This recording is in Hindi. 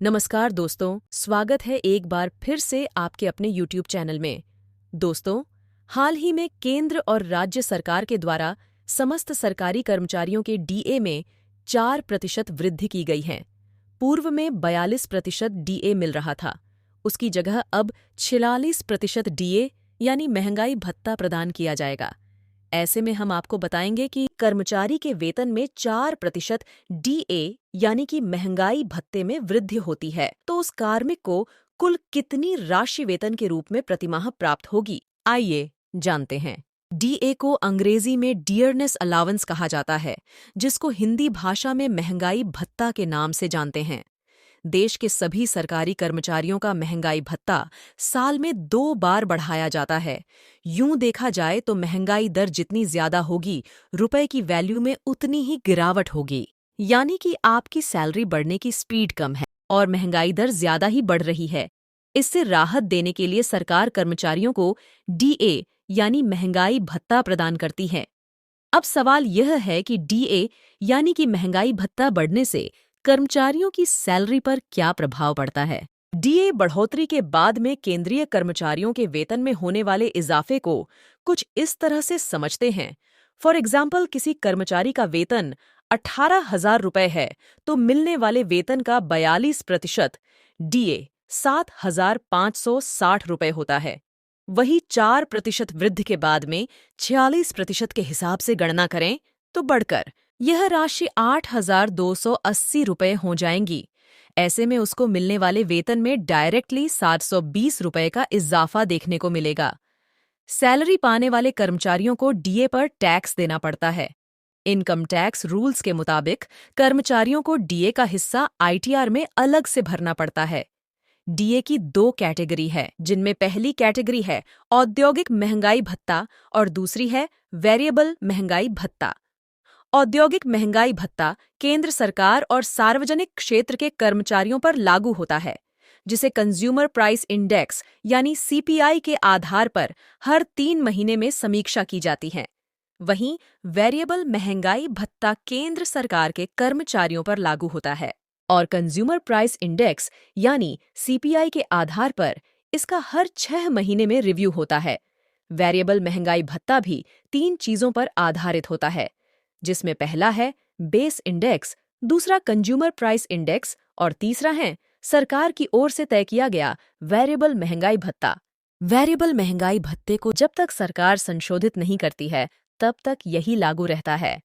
नमस्कार दोस्तों, स्वागत है एक बार फिर से आपके अपने YouTube चैनल में। दोस्तों, हाल ही में केंद्र और राज्य सरकार के द्वारा समस्त सरकारी कर्मचारियों के डीए में 4% वृद्धि की गई है। पूर्व में 42% डीए मिल रहा था, उसकी जगह अब 46% डीए यानी महंगाई भत्ता प्रदान किया जाएगा। ऐसे में हम आपको बताएंगे कि कर्मचारी के वेतन में 4% डीए यानी कि महंगाई भत्ते में वृद्धि होती है तो उस कार्मिक को कुल कितनी राशि वेतन के रूप में प्रतिमाह प्राप्त होगी, आइए जानते हैं। डीए को अंग्रेजी में डियरनेस अलाउंस कहा जाता है, जिसको हिंदी भाषा में महंगाई भत्ता के नाम से जानते हैं। देश के सभी सरकारी कर्मचारियों का महंगाई भत्ता साल में 2 बार बढ़ाया जाता है। यूं देखा जाए तो महंगाई दर जितनी ज्यादा होगी, रुपए की वैल्यू में उतनी ही गिरावट होगी। यानी कि आपकी सैलरी बढ़ने की स्पीड कम है और महंगाई दर ज्यादा ही बढ़ रही है। इससे राहत देने के लिए सरकार कर्मचारियों को डीए यानी महंगाई भत्ता प्रदान करती है। अब सवाल यह है कि डीए यानी कि महंगाई भत्ता बढ़ने से कर्मचारियों की सैलरी पर क्या प्रभाव पड़ता है। डीए बढ़ोतरी के बाद में केंद्रीय कर्मचारियों के वेतन में होने वाले इजाफे को कुछ इस तरह से समझते हैं। फॉर एग्जाम्पल, किसी कर्मचारी का वेतन 18,000 रुपए है तो मिलने वाले वेतन का 42% डीए 7,560 रुपए होता है। वही 4% वृद्धि के बाद में 46% के हिसाब से गणना करें तो बढ़कर यह राशि 8,280 रुपए हो जाएंगी। ऐसे में उसको मिलने वाले वेतन में डायरेक्टली 720 रुपए का इजाफा देखने को मिलेगा। सैलरी पाने वाले कर्मचारियों को डीए पर टैक्स देना पड़ता है। इनकम टैक्स रूल्स के मुताबिक कर्मचारियों को डीए का हिस्सा आईटीआर में अलग से भरना पड़ता है। डीए की 2 कैटेगरी है, जिनमें पहली कैटेगरी है औद्योगिक महंगाई भत्ता और दूसरी है वेरिएबल महंगाई भत्ता। औद्योगिक महंगाई भत्ता केंद्र सरकार और सार्वजनिक क्षेत्र के कर्मचारियों पर लागू होता है, जिसे कंज्यूमर प्राइस इंडेक्स यानी सीपीआई के आधार पर हर 3 महीने में समीक्षा की जाती है। वहीं वेरिएबल महंगाई भत्ता केंद्र सरकार के कर्मचारियों पर लागू होता है और कंज्यूमर प्राइस इंडेक्स यानी सीपीआई के आधार पर इसका हर 6 महीने में रिव्यू होता है। वेरिएबल महंगाई भत्ता भी 3 चीजों पर आधारित होता है, जिसमें पहला है बेस इंडेक्स, दूसरा कंज्यूमर प्राइस इंडेक्स और तीसरा है सरकार की ओर से तय किया गया वेरिएबल महंगाई भत्ता। वेरिएबल महंगाई भत्ते को जब तक सरकार संशोधित नहीं करती है, तब तक यही लागू रहता है।